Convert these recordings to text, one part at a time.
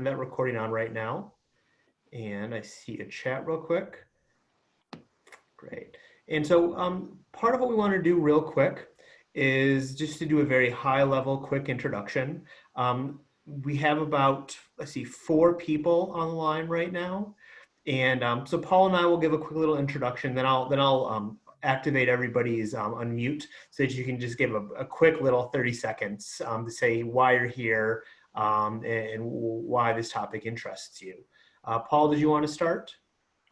that recording on right now. And I see a chat real quick. Great. And so part of what we want to do real quick is just to do a very high level, quick introduction. We have about, let's see, 4 people on the line right now. And so Paul and I will give a quick little introduction, then I'll activate everybody's unmute so that you can just give a quick little 30 seconds to say why you're here and why this topic interests you. Paul, did you want to start?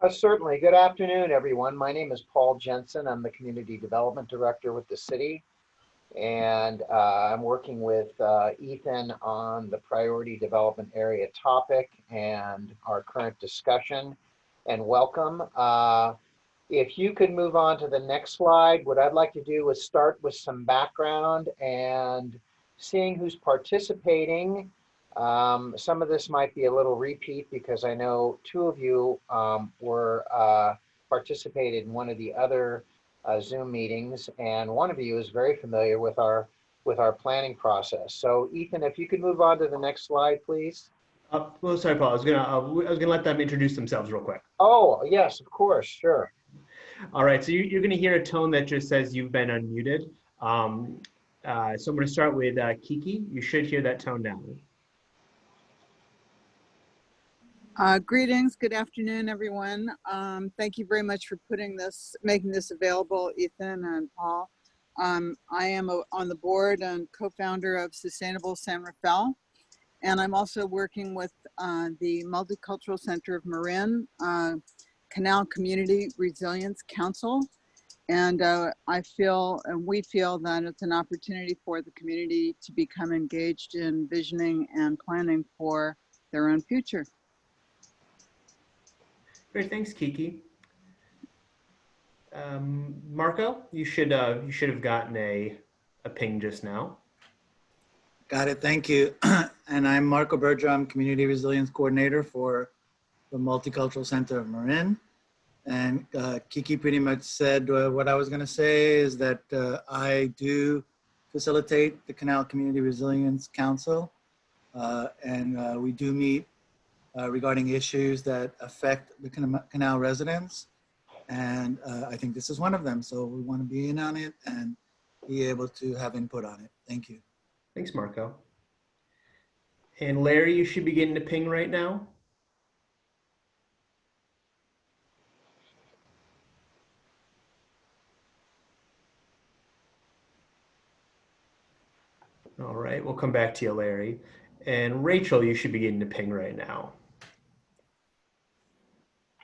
Certainly. Good afternoon, everyone. My name is Paul Jensen. I'm the Community Development Director with the city. And I'm working with Ethan on the priority development area topic and our current discussion. And welcome. If you could move on to the next slide, what I'd like to do is start with some background and seeing who's participating. Some of this might be a little repeat because I know 2 of you participated in one of the other Zoom meetings, and one of you is very familiar with our planning process. So Ethan, if you could move on to the next slide, please. Well, sorry, Paul. I was gonna let them introduce themselves real quick. Oh, yes, of course, sure. All right, so you're gonna hear a tone that just says you've been unmuted. So I'm gonna start with Kiki. You should hear that tone now. Greetings, good afternoon, everyone. Thank you very much for making this available, Ethan and Paul. I am on the board and co-founder of Sustainable San Rafael, and I'm also working with the Multicultural Center of Marin, Canal Community Resilience Council. And we feel that it's an opportunity for the community to become engaged in visioning and planning for their own future. Great, thanks, Kiki. Marco, you should have gotten a ping just now. Got it, thank you. And I'm Marco Berger, I'm Community Resilience Coordinator for the Multicultural Center of Marin. And Kiki pretty much said what I was gonna say is that I do facilitate the Canal Community Resilience Council. And we do meet regarding issues that affect the canal residents. And I think this is one of them. So we want to be in on it and be able to have input on it. Thank you. Thanks, Marco. And Larry, you should be getting a ping right now. All right, we'll come back to you, Larry. And Rachel, you should be getting a ping right now.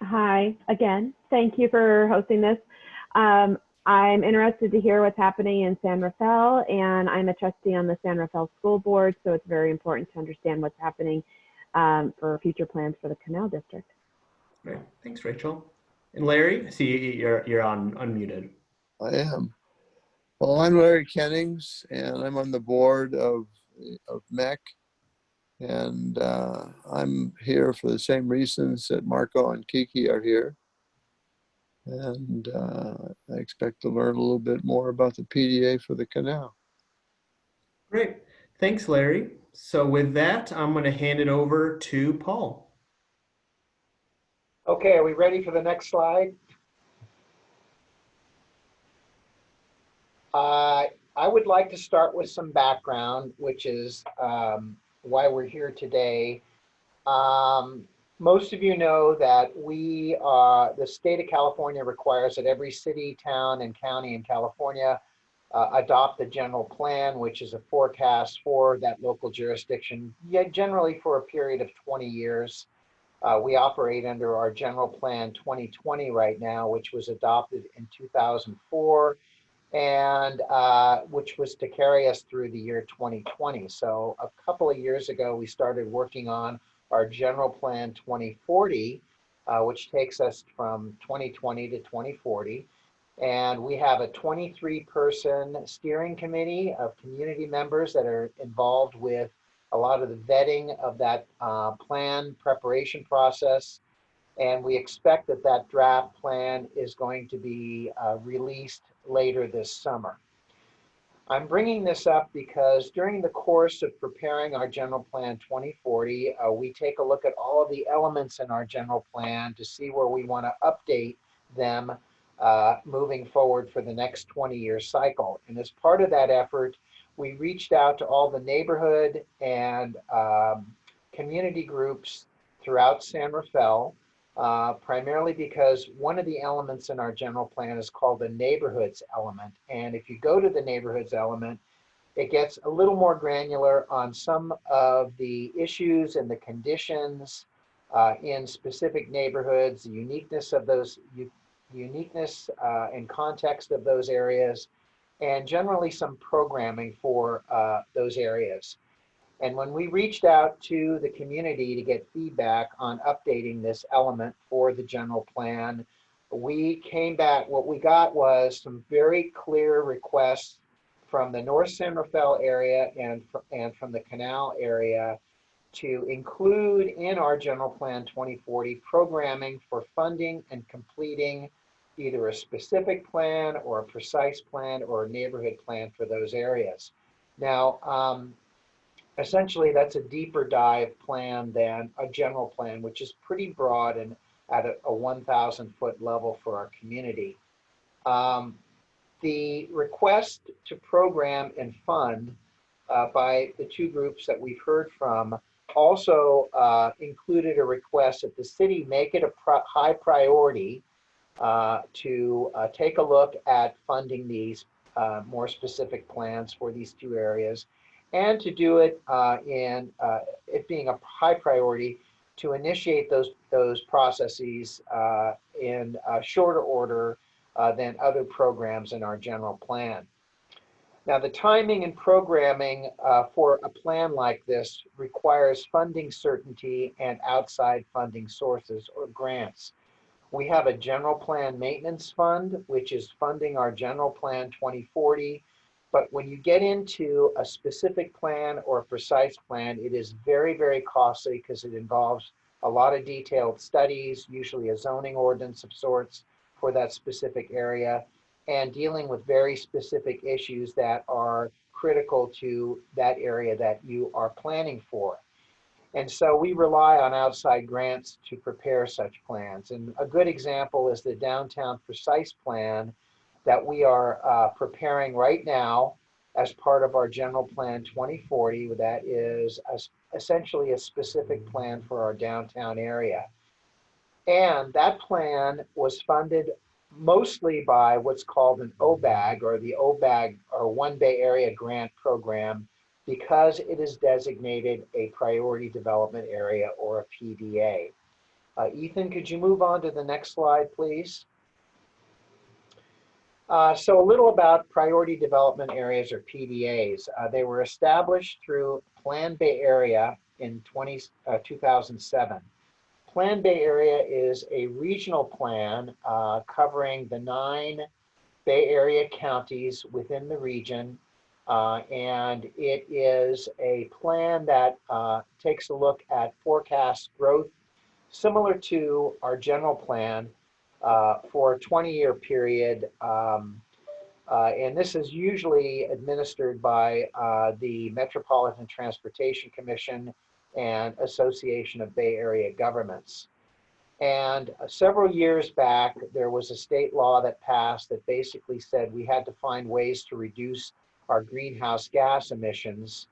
Hi, again, thank you for hosting this. I'm interested to hear what's happening in San Rafael, and I'm a trustee on the San Rafael School Board, so it's very important to understand what's happening for future plans for the Canal District. Great, thanks, Rachel. And Larry, I see you're unmuted. I am. Well, I'm Larry Kennings, and I'm on the board of MEC. And I'm here for the same reasons that Marco and Kiki are here. And I expect to learn a little bit more about the PDA for the canal. Great. Thanks, Larry. So with that, I'm going to hand it over to Paul. Okay, are we ready for the next slide? I would like to start with some background, which is why we're here today. Most of you know that the state of California requires that every city, town, and county in California adopt a general plan, which is a forecast for that local jurisdiction, yet generally for a period of 20 years. We operate under our general plan 2020 right now, which was adopted in 2004. And which was to carry us through the year 2020. So a couple of years ago, we started working on our general plan 2040, which takes us from 2020 to 2040. And we have a 23-person steering committee of community members that are involved with a lot of the vetting of that plan preparation process. And we expect that that draft plan is going to be released later this summer. I'm bringing this up because during the course of preparing our General Plan 2040, we take a look at all of the elements in our general plan to see where we want to update them moving forward for the next 20-year cycle. And as part of that effort, we reached out to all the neighborhood and community groups throughout San Rafael, primarily because one of the elements in our general plan is called the neighborhoods element. And if you go to the neighborhoods element, it gets a little more granular on some of the issues and the conditions in specific neighborhoods, the uniqueness of those, and context of those areas, and generally some programming for those areas. And when we reached out to the community to get feedback on updating this element for the general plan, we came back, what we got was some very clear requests from the North San Rafael area and from the Canal area to include in our general plan 2040 programming for funding and completing either a specific plan or a precise plan or a neighborhood plan for those areas. Now, essentially, that's a deeper dive plan than a general plan, which is pretty broad and at a 1,000-foot level for our community. The request to program and fund by the two groups that we've heard from also included a request that the city make it a high priority to take a look at funding these more specific plans for these two areas, and to do it in it being a high priority to initiate those processes in shorter order than other programs in our general plan. Now, the timing and programming for a plan like this requires funding certainty and outside funding sources or grants. We have a general plan maintenance fund, which is funding our general plan 2040. But when you get into a specific plan or a precise plan, it is very, very costly because it involves a lot of detailed studies, usually a zoning ordinance of sorts for that specific area, and dealing with very specific issues that are critical to that area that you are planning for. And so we rely on outside grants to prepare such plans. And a good example is the Downtown Precise Plan that we are preparing right now as part of our General Plan 2040. That is essentially a specific plan for our downtown area. And that plan was funded mostly by what's called an OBAG, or the OBAG, or One Bay Area Grant Program, because it is designated a priority development area or a PDA. Ethan, could you move on to the next slide, please? So a little about priority development areas or PDAs. They were established through Plan Bay Area in 2007. Plan Bay Area is a regional plan covering the 9 Bay Area counties within the region. And it is a plan that takes a look at forecast growth similar to our general plan for a 20-year period. And this is usually administered by the Metropolitan Transportation Commission and Association of Bay Area Governments. And several years back, there was a state law that passed that basically said we had to find ways to reduce our greenhouse gas emissions.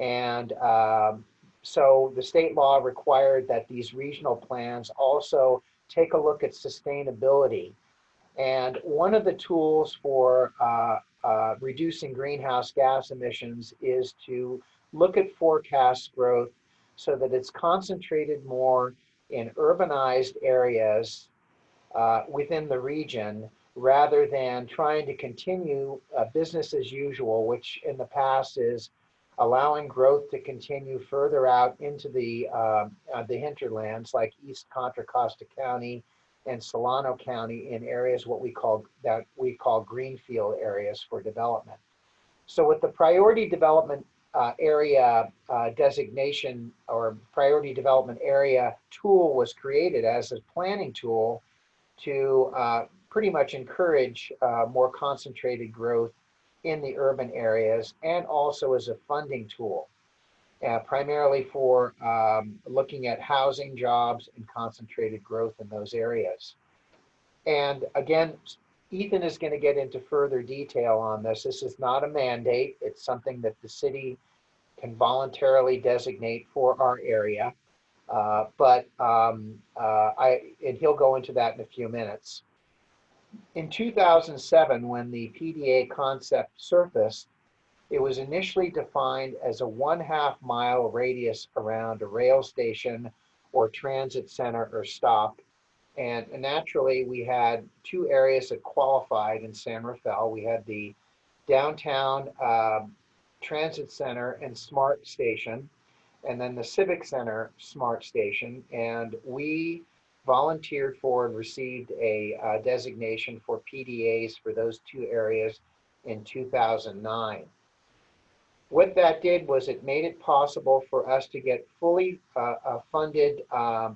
And so the state law required that these regional plans also take a look at sustainability. And one of the tools for reducing greenhouse gas emissions is to look at forecast growth so that it's concentrated more in urbanized areas within the region, rather than trying to continue business as usual, which in the past is allowing growth to continue further out into the hinterlands like East Contra Costa County and Solano County in areas what we call greenfield areas for development. So with the priority development area designation, or priority development area tool was created as a planning tool to pretty much encourage more concentrated growth in the urban areas and also as a funding tool, primarily for looking at housing, jobs, and concentrated growth in those areas. And again, Ethan is going to get into further detail on this. This is not a mandate. It's something that the city can voluntarily designate for our area. And he'll go into that in a few minutes. In 2007, when the PDA concept surfaced, it was initially defined as a 1/2 mile radius around a rail station or transit center or stop. And naturally, we had two areas that qualified in San Rafael. We had the downtown transit center and smart station, and then the civic center smart station. And we volunteered for and received a designation for PDAs for those two areas in 2009. What that did was it made it possible for us to get fully funded, a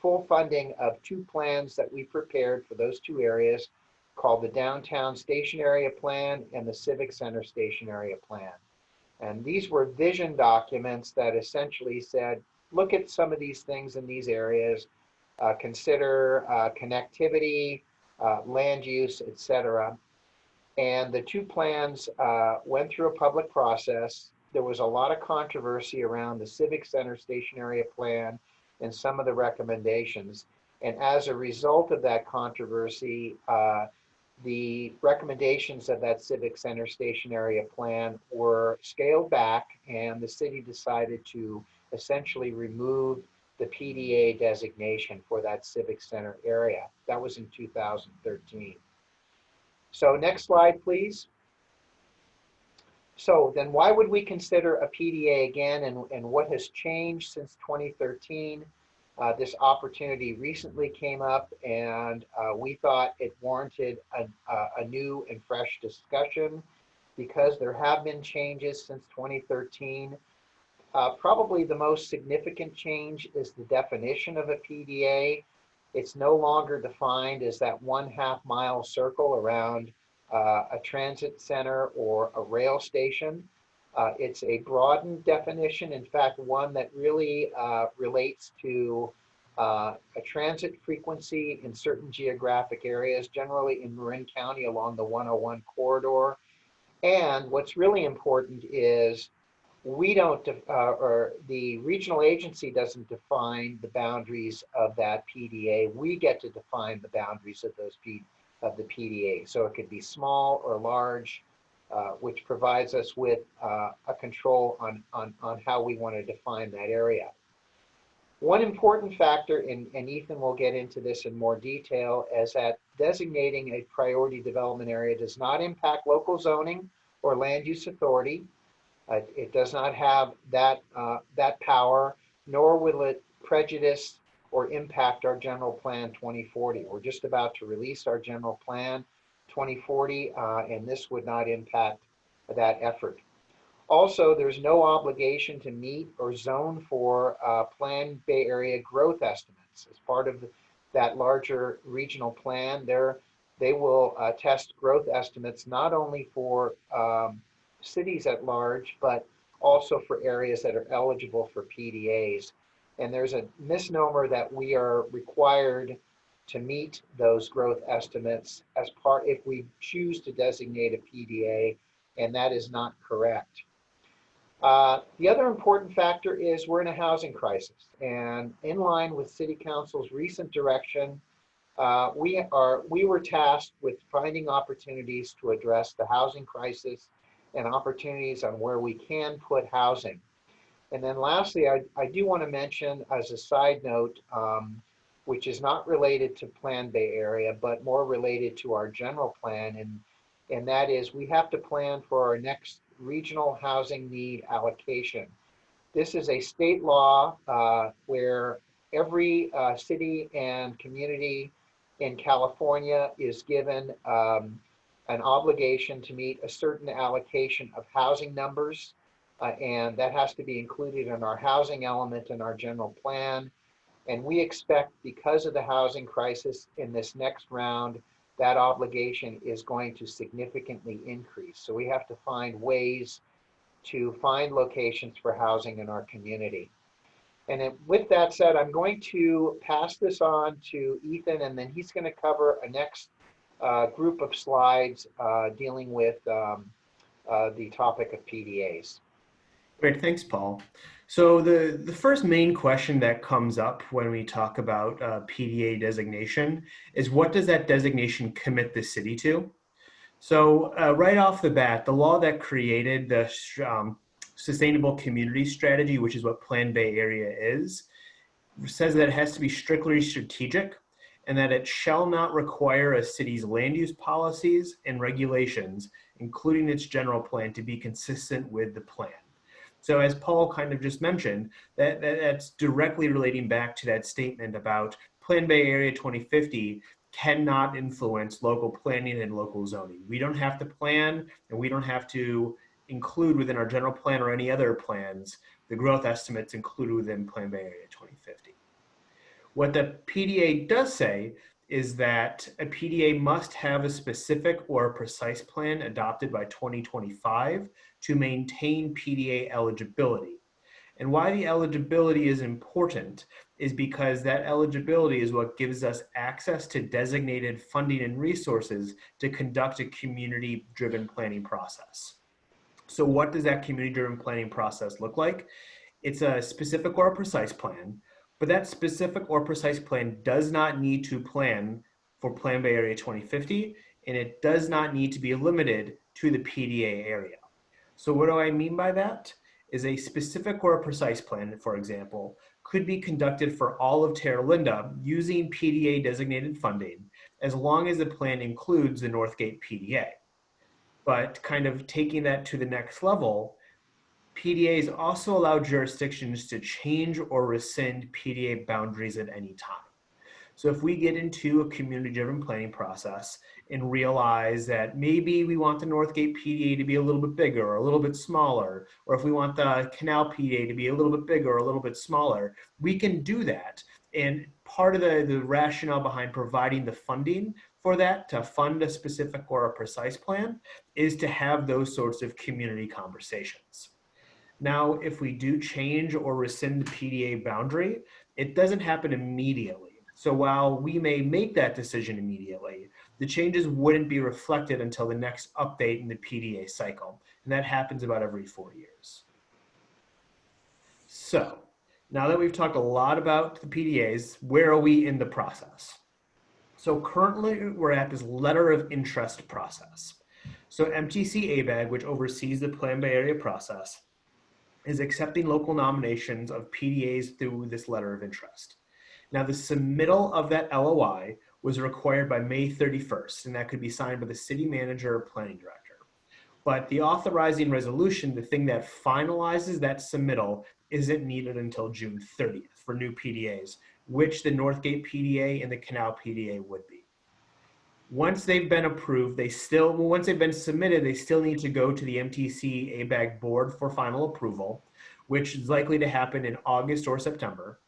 full funding of two plans that we prepared for those two areas called the Downtown Station Area Plan and the Civic Center Station Area Plan. And these were vision documents that essentially said, look at some of these things in these areas, consider connectivity, land use, etc. And the two plans went through a public process. There was a lot of controversy around the Civic Center Station Area Plan and some of the recommendations. And as a result of that controversy, the recommendations of that Civic Center Station Area Plan were scaled back, and the city decided to essentially remove the PDA designation for that Civic Center area. That was in 2013. So next slide, please. So then why would we consider a PDA again, and what has changed since 2013? This opportunity recently came up, and we thought it warranted a new and fresh discussion because there have been changes since 2013. Probably the most significant change is the definition of a PDA. It's no longer defined as that 1/2 mile circle around a transit center or a rail station. It's a broadened definition, in fact, one that really relates to a transit frequency in certain geographic areas, generally in Marin County along the 101 corridor. And what's really important is we don't, or the regional agency doesn't define the boundaries of that PDA. We get to define the boundaries of the PDA. So it could be small or large, which provides us with a control on how we want to define that area. One important factor, and Ethan will get into this in more detail, is that designating a priority development area does not impact local zoning or land use authority. It does not have that power, nor will it prejudice or impact our general plan 2040. We're just about to release our general plan 2040, and this would not impact that effort. Also, there's no obligation to meet or zone for planned Bay Area growth estimates. As part of that larger regional plan, they will test growth estimates not only for cities at large, but also for areas that are eligible for PDAs. And there's a misnomer that we are required to meet those growth estimates as part if we choose to designate a PDA, and that is not correct. The other important factor is we're in a housing crisis, and in line with City Council's recent direction, we were tasked with finding opportunities to address the housing crisis and opportunities on where we can put housing. And then lastly, I do want to mention as a side note, which is not related to Plan Bay Area, but more related to our general plan, and that is we have to plan for our next regional housing need allocation. This is a state law where every city and community in California is given an obligation to meet a certain allocation of housing numbers, and that has to be included in our housing element in our general plan. And we expect, because of the housing crisis in this next round, that obligation is going to significantly increase. So we have to find ways to find locations for housing in our community. And then with that said, I'm going to pass this on to Ethan, and then he's going to cover a next group of slides dealing with the topic of PDAs. Great, thanks, Paul. So the first main question that comes up when we talk about PDA designation is, what does that designation commit the city to? So right off the bat, the law that created the Sustainable Community Strategy, which is what Plan Bay Area is, says that it has to be strictly strategic and that it shall not require a city's land use policies and regulations, including its general plan, to be consistent with the plan. So as Paul kind of just mentioned, that's directly relating back to that statement about Plan Bay Area 2050 cannot influence local planning and local zoning. We don't have to plan, and we don't have to include within our general plan or any other plans the growth estimates included within Plan Bay Area 2050. What the PDA does say is that a PDA must have a specific or precise plan adopted by 2025 to maintain PDA eligibility. And why the eligibility is important is because that eligibility is what gives us access to designated funding and resources to conduct a community-driven planning process. So what does that community-driven planning process look like? It's a specific or a precise plan, but that specific or precise plan does not need to plan for Plan Bay Area 2050, and it does not need to be limited to the PDA area. So what do I mean by that? Is a specific or a precise plan, for example, could be conducted for all of Terra Linda using PDA designated funding, as long as the plan includes the Northgate PDA. But kind of taking that to the next level, PDAs also allow jurisdictions to change or rescind PDA boundaries at any time. So if we get into a community-driven planning process and realize that maybe we want the Northgate PDA to be a little bit bigger or a little bit smaller, or if we want the Canal PDA to be a little bit bigger or a little bit smaller, we can do that. And part of the rationale behind providing the funding for that to fund a specific or a precise plan is to have those sorts of community conversations. Now, if we do change or rescind the PDA boundary, it doesn't happen immediately. So while we may make that decision immediately, the changes wouldn't be reflected until the next update in the PDA cycle. And that happens about every 4 years. So now that we've talked a lot about the PDAs, where are we in the process? So currently we're at this letter of interest process. So MTC ABAG, which oversees the Plan Bay Area process, is accepting local nominations of PDAs through this letter of interest. Now, the submittal of that LOI was required by May 31st, and that could be signed by the city manager or planning director. But the authorizing resolution, the thing that finalizes that submittal, isn't needed until June 30th for new PDAs, which the Northgate PDA and the Canal PDA would be. Once they've been approved, once they've been submitted, they still need to go to the MTC ABAG board for final approval, which is likely to happen in August or September.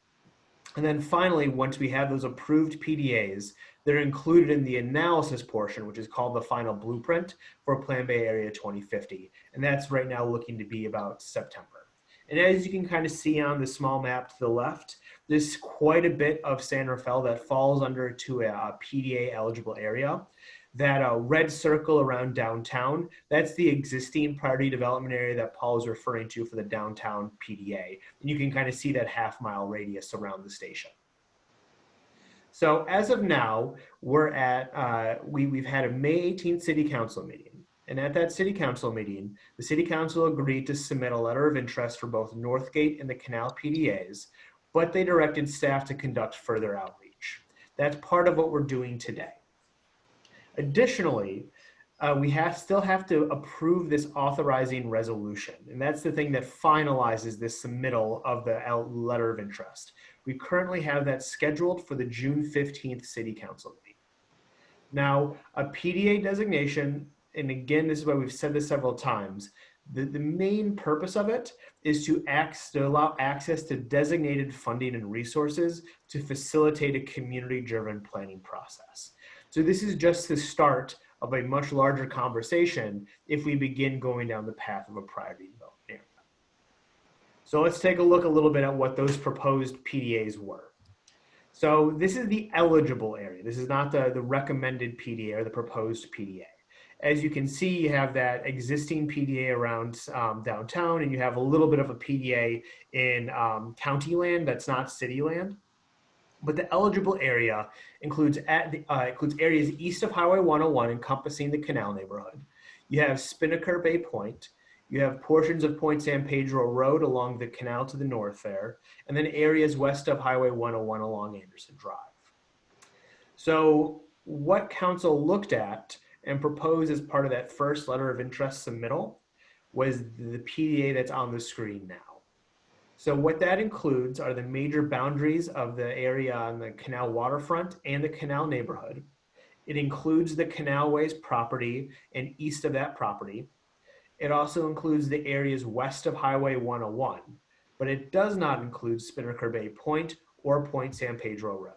And then finally, once we have those approved PDAs, they're included in the analysis portion, which is called the final blueprint for Plan Bay Area 2050. And that's right now looking to be about September. And as you can kind of see on the small map to the left, there's quite a bit of San Rafael that falls under to a PDA eligible area. That red circle around downtown, that's the existing priority development area that Paul is referring to for the downtown PDA. And you can kind of see that half-mile radius around the station. So as of now, we're at, we've had a May 18th City Council meeting. And at that City Council meeting, the City Council agreed to submit a letter of interest for both Northgate and the Canal PDAs, but they directed staff to conduct further outreach. That's part of what we're doing today. Additionally, we still have to approve this authorizing resolution, and that's the thing that finalizes this submittal of the letter of interest. We currently have that scheduled for the June 15th City Council meeting. Now, a PDA designation, and again, this is why we've said this several times, the main purpose of it is to allow access to designated funding and resources to facilitate a community-driven planning process. So this is just the start of a much larger conversation if we begin going down the path of a priority development area. So let's take a look a little bit at what those proposed PDAs were. So this is the eligible area. This is not the recommended PDA or the proposed PDA. As you can see, you have that existing PDA around downtown, and you have a little bit of a PDA in county land that's not city land. But the eligible area includes areas east of Highway 101 encompassing the canal neighborhood. You have Spinnaker Bay Point. You have portions of Point San Pedro Road along the canal to the north there, and then areas west of Highway 101 along Anderson Drive. So what council looked at and proposed as part of that first letter of interest submittal was the PDA that's on the screen now. So what that includes are the major boundaries of the area on the canal waterfront and the canal neighborhood. It includes the canalways property and east of that property. It also includes the areas west of Highway 101, but it does not include Spinnaker Bay Point or Point San Pedro Road.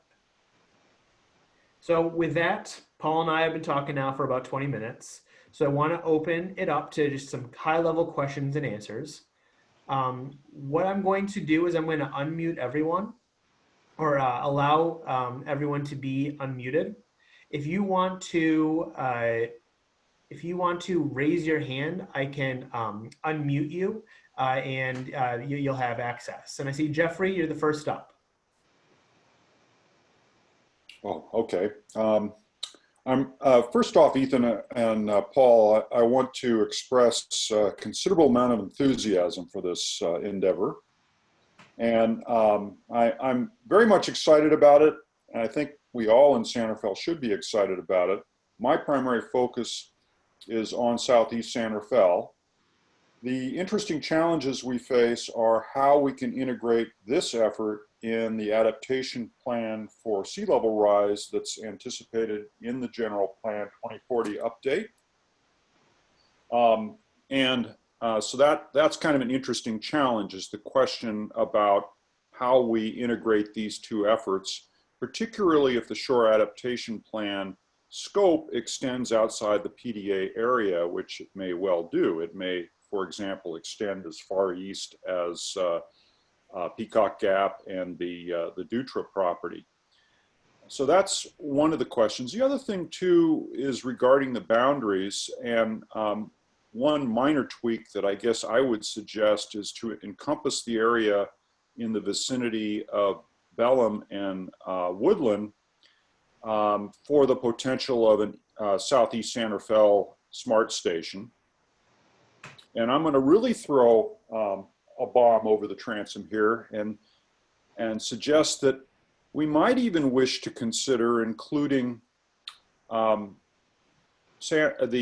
So with that, Paul and I have been talking now for about 20 minutes. So I want to open it up to just some high-level questions and answers. What I'm going to do is I'm going to unmute everyone or allow everyone to be unmuted. If you want to raise your hand, I can unmute you and you'll have access. And I see Jeffrey, you're the first up. Oh, okay. I'm first off, Ethan and Paul, I want to express a considerable amount of enthusiasm for this endeavor. And I'm very much excited about it. And I think we all in San Rafael should be excited about it. My primary focus is on Southeast San Rafael. The interesting challenges we face are how we can integrate this effort in the adaptation plan for sea level rise that's anticipated in the general plan 2040 update. So that's kind of an interesting challenge, is the question about how we integrate these two efforts, particularly if the shore adaptation plan scope extends outside the PDA area, which it may well do. It may, for example, extend as far east as Peacock Gap and the Dutra property. So that's one of the questions. The other thing too is regarding the boundaries, and one minor tweak that I guess I would suggest is to encompass the area in the vicinity of Bellum and Woodland for the potential of a Southeast San Rafael smart station. And I'm going to really throw a bomb over the transom here and suggest that we might even wish to consider including the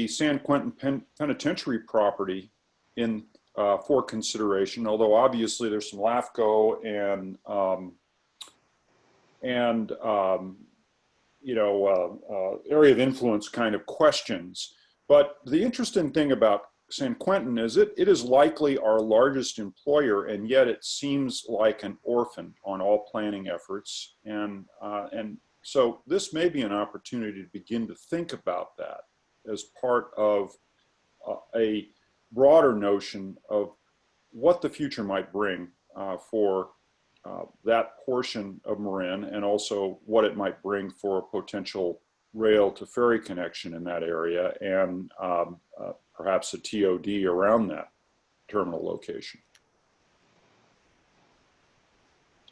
San Quentin Penitentiary property in for consideration, although obviously there's some LAFCO and area of influence kind of questions. But the interesting thing about San Quentin is it is likely our largest employer, and yet it seems like an orphan on all planning efforts. And so this may be an opportunity to begin to think about that as part of a broader notion of what the future might bring for that portion of Marin, and also what it might bring for a potential rail to ferry connection in that area, and perhaps a TOD around that terminal location.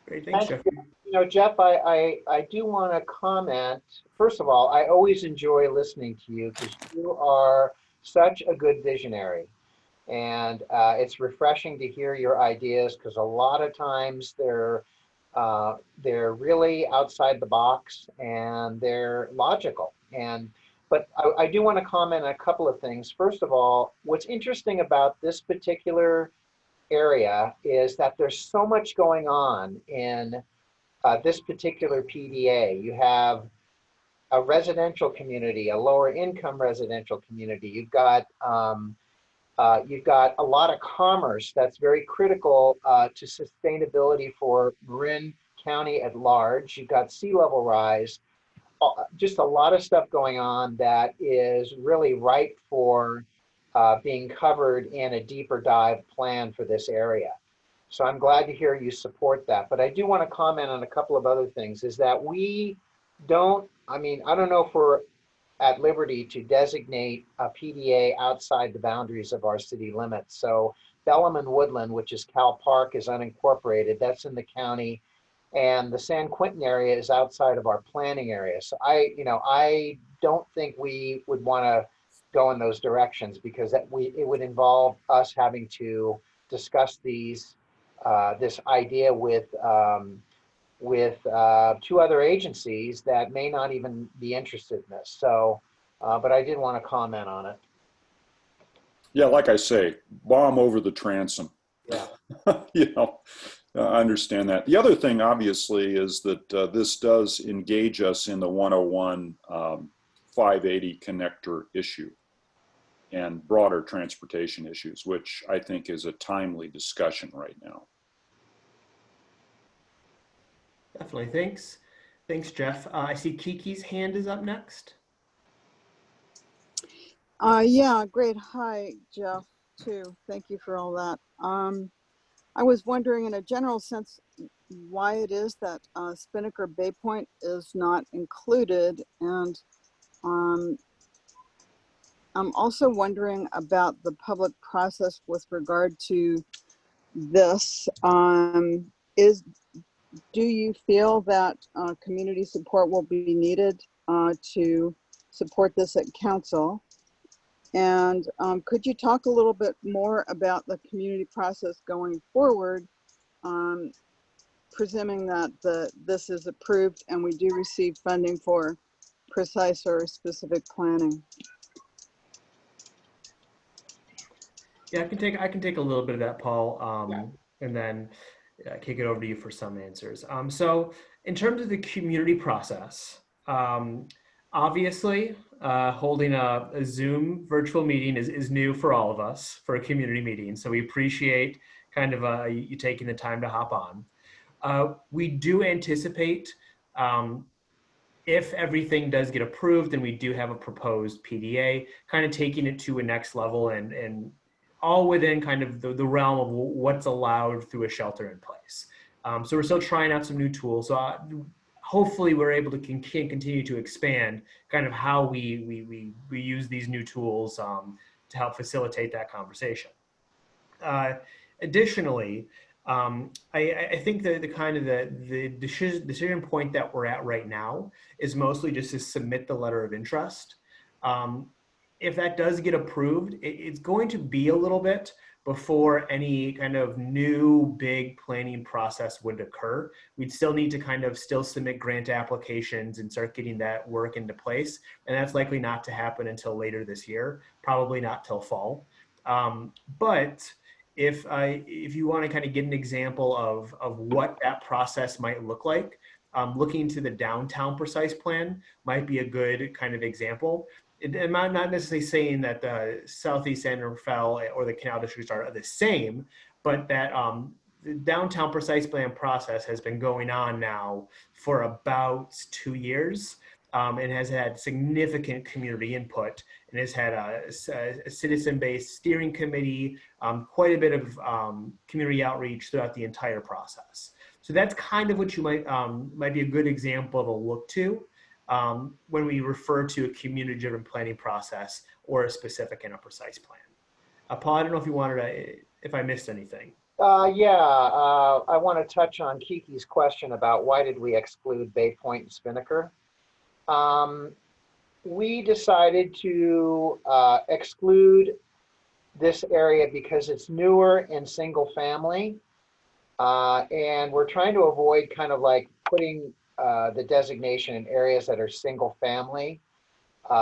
Great, thanks, Jeff. You know, Jeff, I do want to comment. First of all, I always enjoy listening to you because you are such a good visionary. And it's refreshing to hear your ideas, because a lot of times they're really outside the box and they're logical. But I do want to comment on a couple of things. First of all, what's interesting about this particular area is that there's so much going on in this particular PDA. You have a residential community, a lower income residential community. You've got a lot of commerce that's very critical to sustainability for Marin County at large. You've got sea level rise. just a lot of stuff going on that is really ripe for being covered in a deeper dive plan for this area. So I'm glad to hear you support that. But I do want to comment on a couple of other things, is that we don't, I mean, I don't know if we're at liberty to designate a PDA outside the boundaries of our city limits. So Bellum and Woodland, which is Cal Park, is unincorporated. That's in the county. And the San Quentin area is outside of our planning area. So I don't think we would want to go in those directions, because it would involve us having to discuss this idea with two other agencies that may not even be interested in this. So, but I did want to comment on it. Yeah, like I say, bomb over the transom. Yeah. I understand that. The other thing, obviously, is that this does engage us in the 101 580 connector issue and broader transportation issues, which I think is a timely discussion right now. Definitely. Thanks. Thanks, Jeff. I see Kiki's hand is up next. Yeah, great. Hi, Jeff, too. Thank you for all that. I was wondering in a general sense why it is that Spinnaker Bay Point is not included. And I'm also wondering about the public process with regard to this. Do you feel that community support will be needed to support this at council? And could you talk a little bit more about the community process going forward, presuming that this is approved and we do receive funding for precise or specific planning? Yeah, I can take a little bit of that, Paul, Yeah. and then kick it over to you for some answers. So in terms of the community process, obviously holding a Zoom virtual meeting is new for all of us for a community meeting. So we appreciate kind of you taking the time to hop on. We do anticipate if everything does get approved and we do have a proposed PDA, kind of taking it to a next level and all within kind of the realm of what's allowed through a shelter in place. So we're still trying out some new tools. So hopefully we're able to continue to expand kind of how we use these new tools to help facilitate that conversation. Additionally, I think the kind of the decision point that we're at right now is mostly just to submit the letter of interest. If that does get approved, it's going to be a little bit before any kind of new big planning process would occur. We'd still need to kind of still submit grant applications and start getting that work into place. And that's likely not to happen until later this year, probably not till fall. But if you want to kind of get an example of what that process might look like, looking to the downtown precise plan might be a good kind of example. I'm not necessarily saying that the Southeast San Rafael or the Canal Districts are the same, but that the downtown precise plan process has been going on now for about 2 years. And has had significant community input and has had a citizen-based steering committee, quite a bit of community outreach throughout the entire process. So that's kind of what you might be a good example to look to when we refer to a community-driven planning process or a specific and a precise plan. Paul, I don't know if you wanted to, if I missed anything. I want to touch on Kiki's question about why did we exclude Bay Point and Spinnaker. We decided to exclude this area because it's newer and single family. And we're trying to avoid kind of like putting the designation in areas that are single family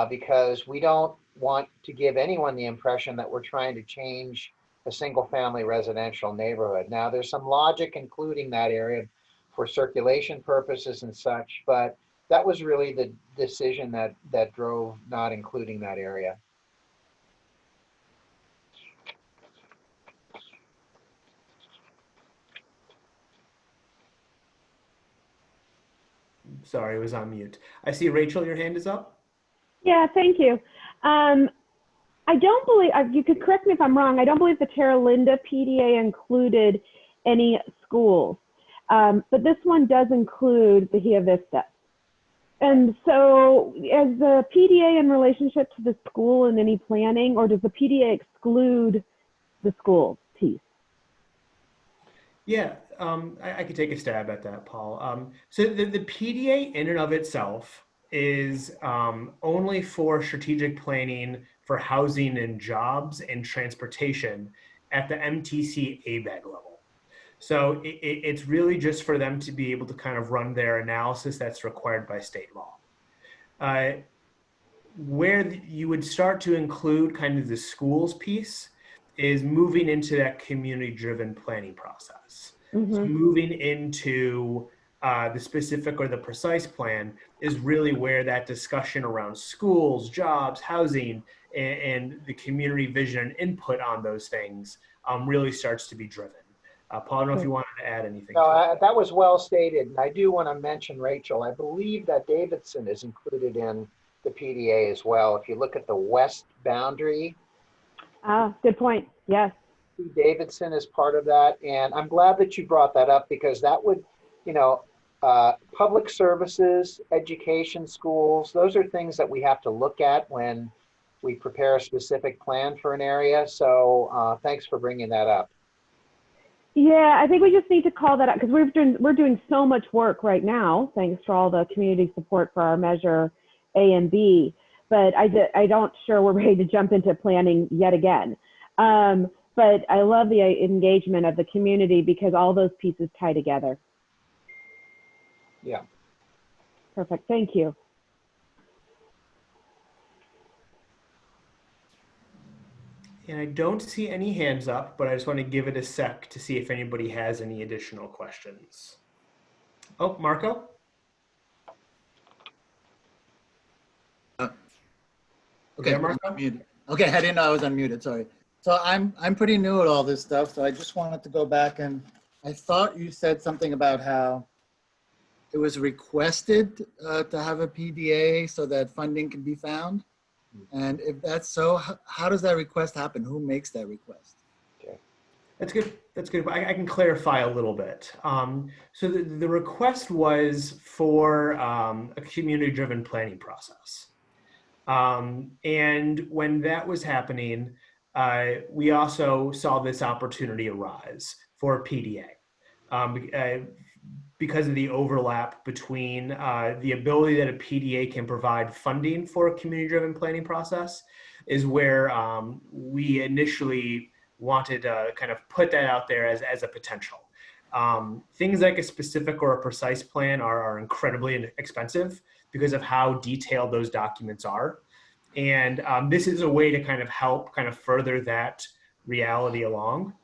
because we don't want to give anyone the impression that we're trying to change a single family residential neighborhood. Now, there's some logic including that area for circulation purposes and such, but that was really the decision that drove not including that area. Sorry, I was on mute. I see Rachel, your hand is up. Yeah, thank you. I don't believe, you could correct me if I'm wrong, I don't believe the Terra Linda PDA included any schools, but this one does include Bahia Vista. And so is the PDA in relationship to the school and any planning, or does the PDA exclude the school piece? Yeah, I could take a stab at that, Paul. So the PDA in and of itself is only for strategic planning for housing and jobs and transportation at the MTC ABEG level. So it's really just for them to be able to kind of run their analysis that's required by state law. Where you would start to include kind of the schools piece is moving into that community-driven planning process. So moving into the specific or the precise plan is really where that discussion around schools, jobs, housing, and the community vision and input on those things really starts to be driven. Paul, I don't know if you wanted to add anything to it. That was well stated. And I do want to mention, Rachel, I believe that Davidson is included in the PDA as well. If you look at the west boundary, Good point. Yes. Davidson is part of that. And I'm glad that you brought that up, because that would, public services, education, schools, those are things that we have to look at when we prepare a specific plan for an area. So thanks for bringing that up. Yeah, I think we just need to call that out, because we're doing so much work right now, thanks to all the community support for our measure A and B. But I don't sure we're ready to jump into planning yet again. But I love the engagement of the community, because all those pieces tie together. Yeah. Perfect. Thank you. And I don't see any hands up, but I just want to give it a sec to see if anybody has any additional questions. Oh, Marco? Okay, Yeah, Marco? unmuted. Okay, I didn't know I was unmuted, sorry. So I'm pretty new at all this stuff, so I just wanted to go back, and I thought you said something about how it was requested to have a PDA so that funding can be found. And if that's so, how does that request happen? Who makes that request? That's good. That's good. I can clarify a little bit. So the request was for a community-driven planning process. And when that was happening, we also saw this opportunity arise for PDA. Because of the overlap between the ability that a PDA can provide funding for a community-driven planning process is where we initially wanted to kind of put that out there as a potential. Things like a specific or a precise plan are incredibly expensive because of how detailed those documents are. And this is a way to kind of help kind of further that reality along.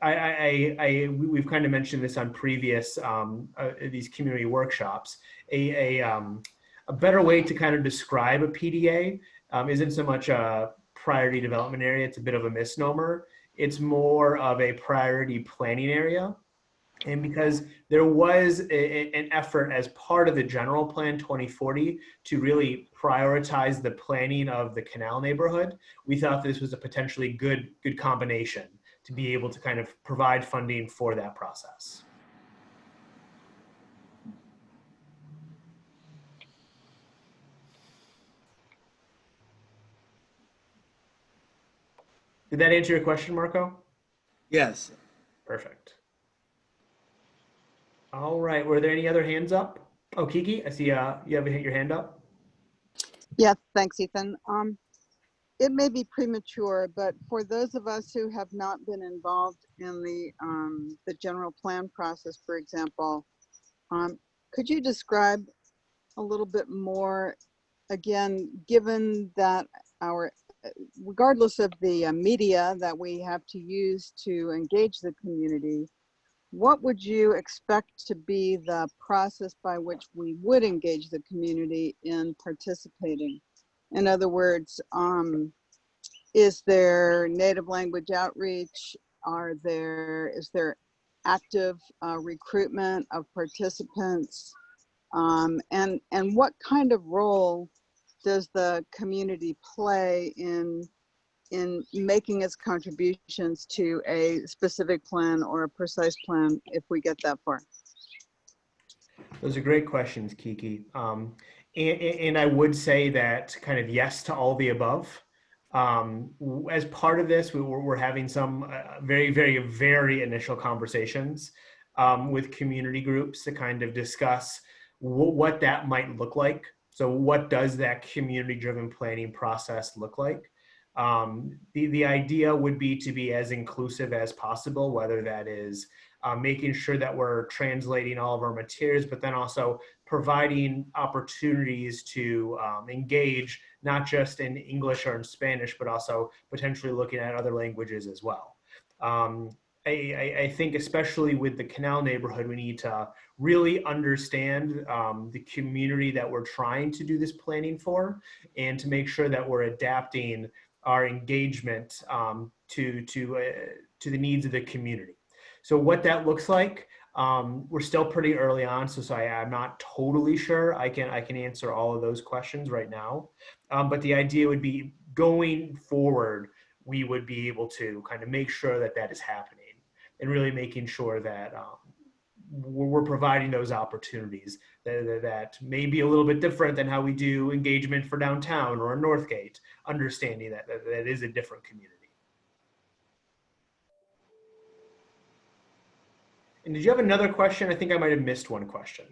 We've kind of mentioned this on previous these community workshops. A better way to kind of describe a PDA isn't so much a priority development area. It's a bit of a misnomer. It's more of a priority planning area. And because there was an effort as part of the general plan 2040 to really prioritize the planning of the canal neighborhood, we thought this was a potentially good combination to be able to kind of provide funding for that process. Did that answer your question, Marco? Yes. Perfect. All right, were there any other hands up? Oh, Kiki, I see you have your hand up. Yeah, thanks, Ethan. It may be premature, but for those of us who have not been involved in the general plan process, for example, could you describe a little bit more, again, given that regardless of the media that we have to use to engage the community, what would you expect to be the process by which we would engage the community in participating? In other words, is there native language outreach? Is there active recruitment of participants? And what kind of role does the community play in making its contributions to a specific plan or a precise plan if we get that far? Those are great questions, Kiki. And I would say that kind of yes to all the above. As part of this, we're having some very, very, very initial conversations with community groups to kind of discuss what that might look like. So what does that community-driven planning process look like? The idea would be to be as inclusive as possible, whether that is making sure that we're translating all of our materials, but then also providing opportunities to engage not just in English or in Spanish, but also potentially looking at other languages as well. I think especially with the Canal neighborhood, we need to really understand the community that we're trying to do this planning for, and to make sure that we're adapting our engagement to the needs of the community. So what that looks like, we're still pretty early on, so I'm not totally sure I can answer all of those questions right now. But the idea would be going forward, we would be able to kind of make sure that that is happening, and really making sure that we're providing those opportunities that may be a little bit different than how we do engagement for downtown or in Northgate, understanding that that is a different community. And did you have another question? I think I might have missed one question.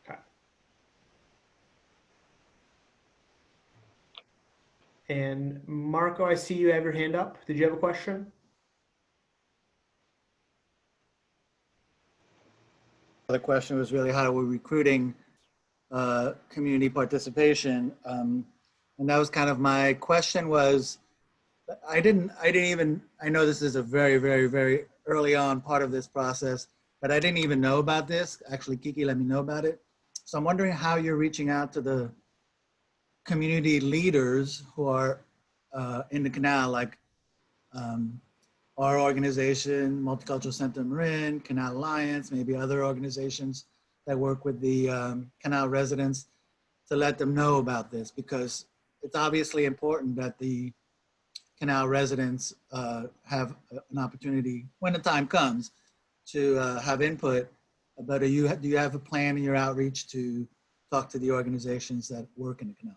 Okay. And Marco, I see you have your hand up. Did you have a question? The question was really how we're recruiting community participation. And that was kind of my question was, I know this is a very, very, very early on part of this process, but I didn't even know about this. Actually, Kiki let me know about it. So I'm wondering how you're reaching out to the community leaders who are in the canal, like our organization, Multicultural Center Marin, Canal Alliance, maybe other organizations that work with the canal residents, to let them know about this, because it's obviously important that the canal residents have an opportunity when the time comes to have input. But do you have a plan in your outreach to talk to the organizations that work in the canal?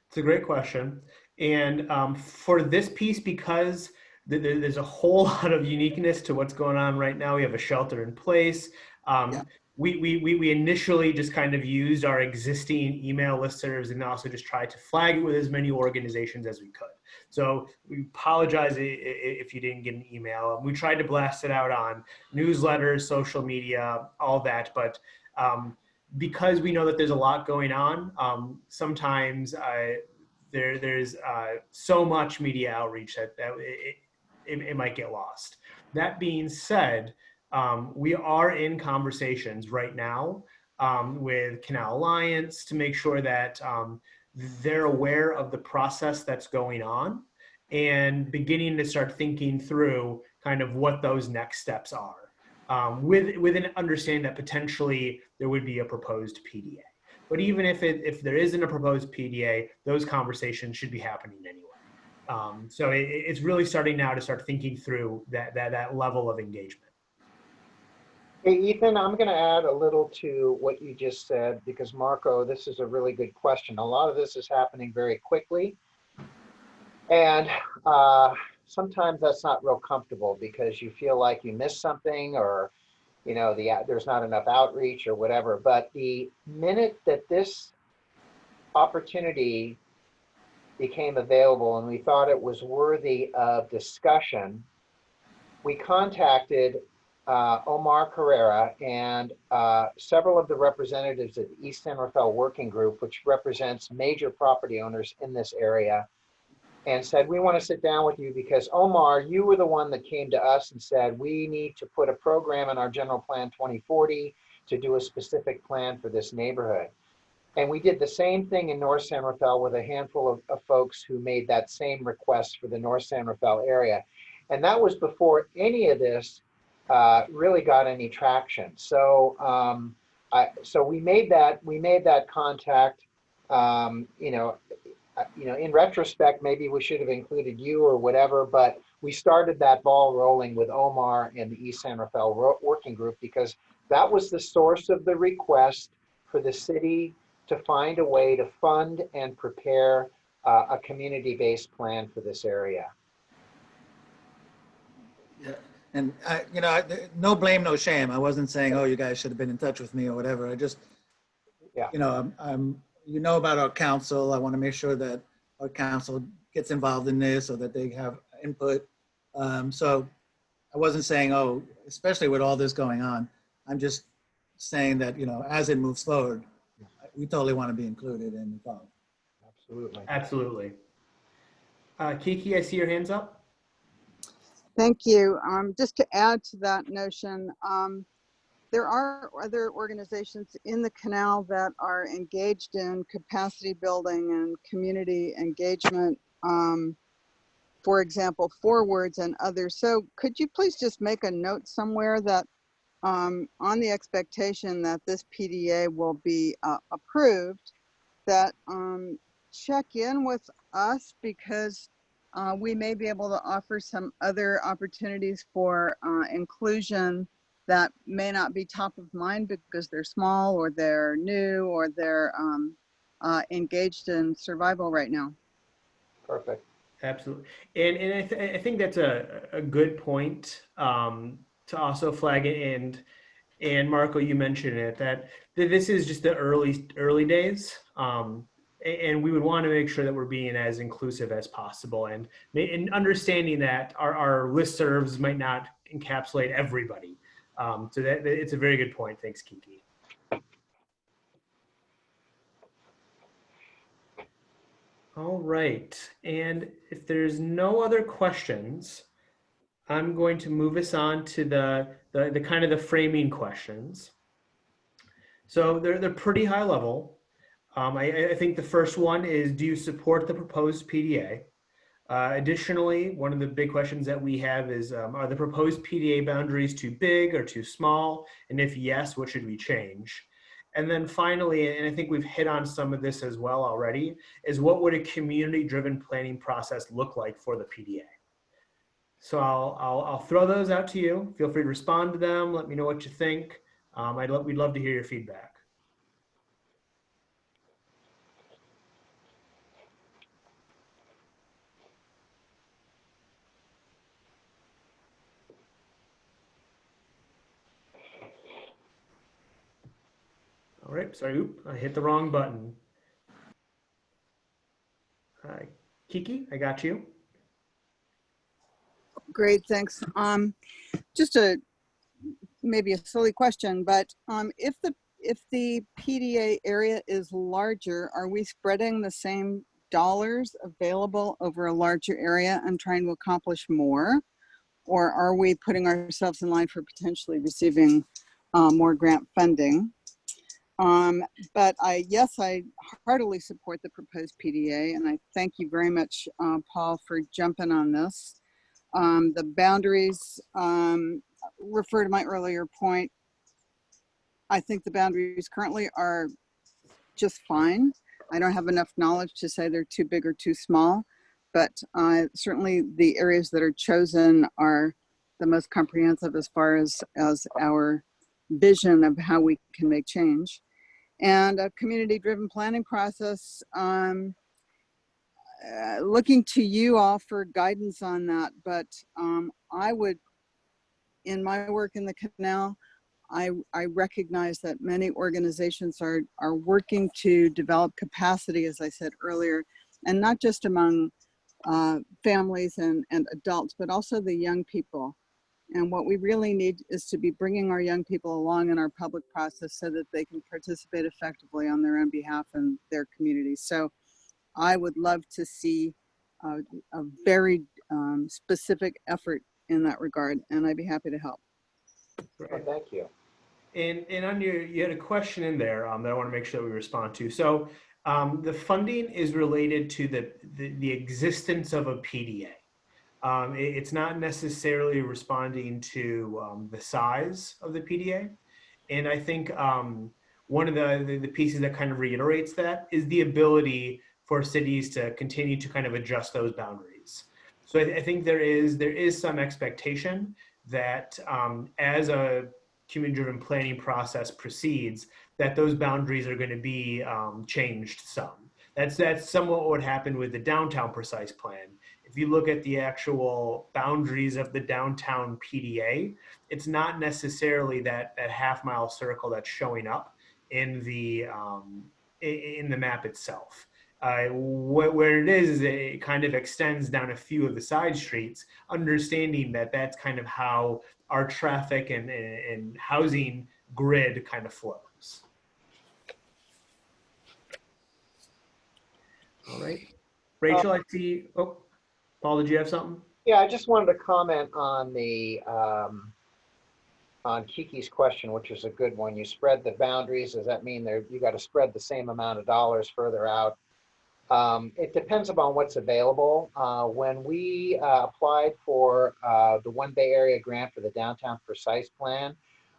It's a great question. And for this piece, because there's a whole lot of uniqueness to what's going on right now. We have a shelter in place. Yeah. We initially just kind of used our existing email listservs, and also just tried to flag it with as many organizations as we could. So we apologize if you didn't get an email. We tried to blast it out on newsletters, social media, all that. But because we know that there's a lot going on, sometimes there's so much media outreach that it might get lost. That being said, we are in conversations right now with Canal Alliance to make sure that they're aware of the process that's going on, and beginning to start thinking through kind of what those next steps are, with an understanding that potentially there would be a proposed PDA. But even if there isn't a proposed PDA, those conversations should be happening anyway. So it's really starting now to start thinking through that level of engagement. Hey, Ethan, I'm going to add a little to what you just said, because Marco, this is a really good question. A lot of this is happening very quickly. And sometimes that's not real comfortable, because you feel like you missed something, or, you know, there's not enough outreach or whatever. But the minute that this opportunity became available and we thought it was worthy of discussion, we contacted Omar Carrera and several of the representatives of the East San Rafael Working Group, which represents major property owners in this area, and said, we want to sit down with you because, Omar, you were the one that came to us and said, we need to put a program in our General Plan 2040 to do a specific plan for this neighborhood. And we did the same thing in North San Rafael with a handful of folks who made that same request for the North San Rafael area. And that was before any of this really got any traction. So so we made that contact. In retrospect, maybe we should have included you or whatever, but we started that ball rolling with Omar and the East San Rafael Working Group because that was the source of the request for the city to find a way to fund and prepare a community-based plan for this area. Yeah. And no blame, no shame. I wasn't saying, oh, you guys should have been in touch with me or whatever. I just, Yeah. about our council. I want to make sure that our council gets involved in this so that they have input. So I wasn't saying, oh, especially with all this going on, I'm just saying that, as it moves forward, we totally want to be included and involved. Absolutely. Absolutely. Kiki, I see your hands up. Thank you. Just to add to that notion, there are other organizations in the canal that are engaged in capacity building and community engagement. For example, Forwards and others. So could you please just make a note somewhere that on the expectation that this PDA will be approved, that check in with us because we may be able to offer some other opportunities for inclusion that may not be top of mind because they're small or they're new or they're engaged in survival right now. Perfect. Absolutely. And I think that's a good point to also flag it. And Marco, you mentioned it, that this is just the early days. And we would want to make sure that we're being as inclusive as possible and understanding that our listservs might not encapsulate everybody. So that it's a very good point. Thanks, Kiki. All right. And if there's no other questions, I'm going to move us on to the kind of the framing questions. So they're pretty high level. I think the first one is, do you support the proposed PDA? Additionally, one of the big questions that we have is, are the proposed PDA boundaries too big or too small? And if yes, what should we change? And then finally, and I think we've hit on some of this as well already, is what would a community-driven planning process look like for the PDA? So I'll throw those out to you. Feel free to respond to them. Let me know what you think. We'd love to hear your feedback. All right, sorry, I hit the wrong button. Kiki, I got you. Great, thanks. Just maybe a silly question, but if the PDA area is larger, are we spreading the same dollars available over a larger area and trying to accomplish more? Or are we putting ourselves in line for potentially receiving more grant funding? But I heartily support the proposed PDA, and I thank you very much, Paul, for jumping on this. The boundaries, refer to my earlier point, I think the boundaries currently are just fine. I don't have enough knowledge to say they're too big or too small, but certainly the areas that are chosen are the most comprehensive as far as our vision of how we can make change. And a community-driven planning process, looking to you all for guidance on that, but I would, in my work in the canal, I recognize that many organizations are working to develop capacity, as I said earlier, and not just among families and adults, but also the young people. And what we really need is to be bringing our young people along in our public process so that they can participate effectively on their own behalf and their communities. So I would love to see a very specific effort in that regard, and I'd be happy to help. Well, thank you. And on you had a question in there that I want to make sure that we respond to. So the funding is related to the existence of a PDA. It's not necessarily responding to the size of the PDA. And I think one of the pieces that kind of reiterates that is the ability for cities to continue to kind of adjust those boundaries. So I think there is some expectation that as a community-driven planning process proceeds, that those boundaries are going to be changed some. That's somewhat what happened with the downtown precise plan. If you look at the actual boundaries of the downtown PDA, it's not necessarily that half-mile circle that's showing up in the map itself. Where it is it kind of extends down a few of the side streets, understanding that that's kind of how our traffic and housing grid kind of flows. All right. Rachel, I see. Oh, Paul, did you have something? Yeah, I just wanted to comment on the on Kiki's question, which is a good one. You spread the boundaries. Does that mean you got to spread the same amount of dollars further out? It depends upon what's available. When we applied for the One Bay Area grant for the Downtown Precise Plan,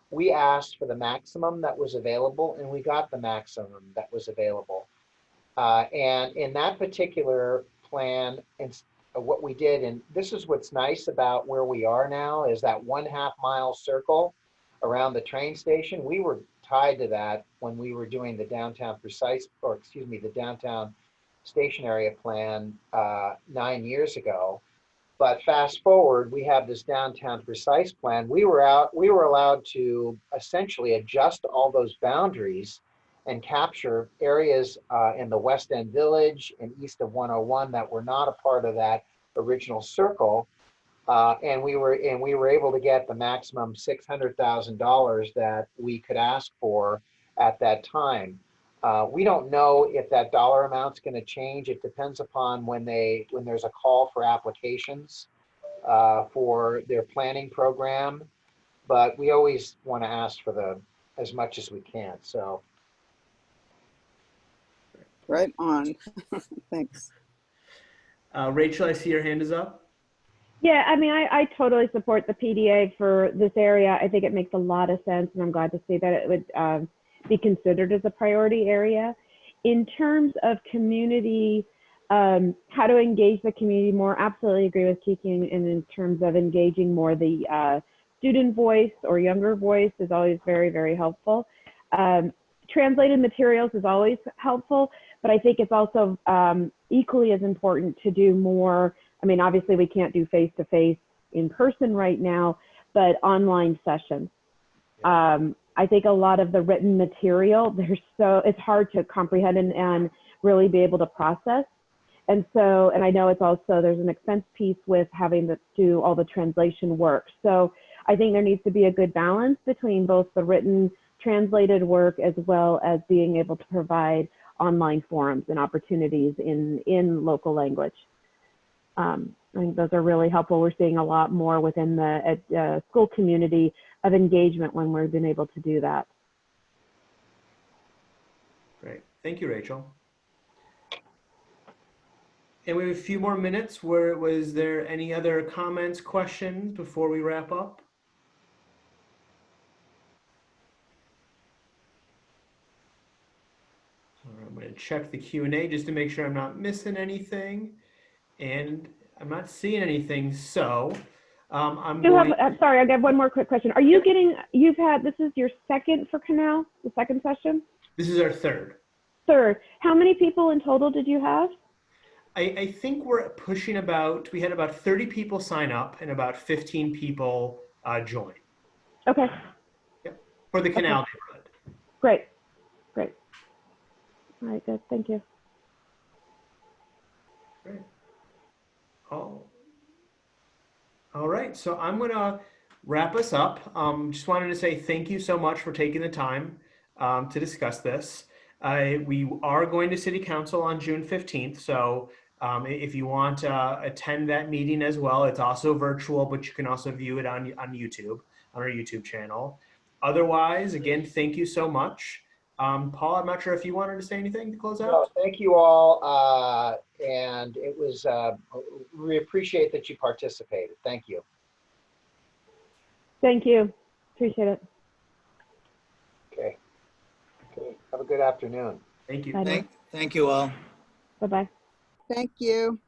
we asked for the maximum that was available, and we got the maximum that was available. And in that particular plan, what we did, and this is what's nice about where we are now, is that 1/2 mile circle around the train station. We were tied to that when we were doing the downtown precise, or excuse me, the downtown station area plan 9 years ago. But fast forward, we have this downtown precise plan. We were allowed to essentially adjust all those boundaries and capture areas in the West End Village and east of 101 that were not a part of that original circle. And we were able to get the maximum $600,000 that we could ask for at that time. We don't know if that dollar amount's going to change. It depends upon when there's a call for applications for their planning program. But we always want to ask for as much as we can. So. Right on. Thanks. Rachel, I see your hand is up. Yeah, I mean, I totally support the PDA for this area. I think it makes a lot of sense, and I'm glad to see that it would be considered as a priority area. In terms of community, how to engage the community more, absolutely agree with Kiki, and in terms of engaging more the student voice or younger voice is always very, very helpful. Translated materials is always helpful, but I think it's also equally as important to do more. I mean, obviously we can't do face-to-face in person right now, but online sessions. I think a lot of the written material, it's hard to comprehend and really be able to process. And I know it's also, there's an expense piece with having to do all the translation work. So I think there needs to be a good balance between both the written translated work as well as being able to provide online forums and opportunities in local language. I think those are really helpful. We're seeing a lot more within the school community of engagement when we've been able to do that. Great. Thank you, Rachel. And we have a few more minutes. Was there any other comments, questions before we wrap up? All right, I'm going to check the Q&A just to make sure I'm not missing anything. And I'm not seeing anything, so I'm sorry, I got one more quick question. Are you getting, this is your second for Canal, the second session? This is our third. Third. How many people in total did you have? I think we're pushing we had about 30 people sign up and about 15 people join. Okay. Yep. For the Canal neighborhood. Great. Great. All right, good. Thank you. Great. All right, so I'm gonna wrap us up. Just wanted to say thank you so much for taking the time to discuss this. We are going to City Council on June 15th, so if you want to attend that meeting as well, it's also virtual, but you can also view it on YouTube, on our YouTube channel. Otherwise, again, thank you so much. Paul, I'm not sure if you wanted to say anything to close out. No, thank you all. And and it was, we appreciate that you participated. Thank you. Thank you. Appreciate it. Okay. Okay. Have a good afternoon. Thank you. Bye now. Thank you all. Bye-bye. Thank you.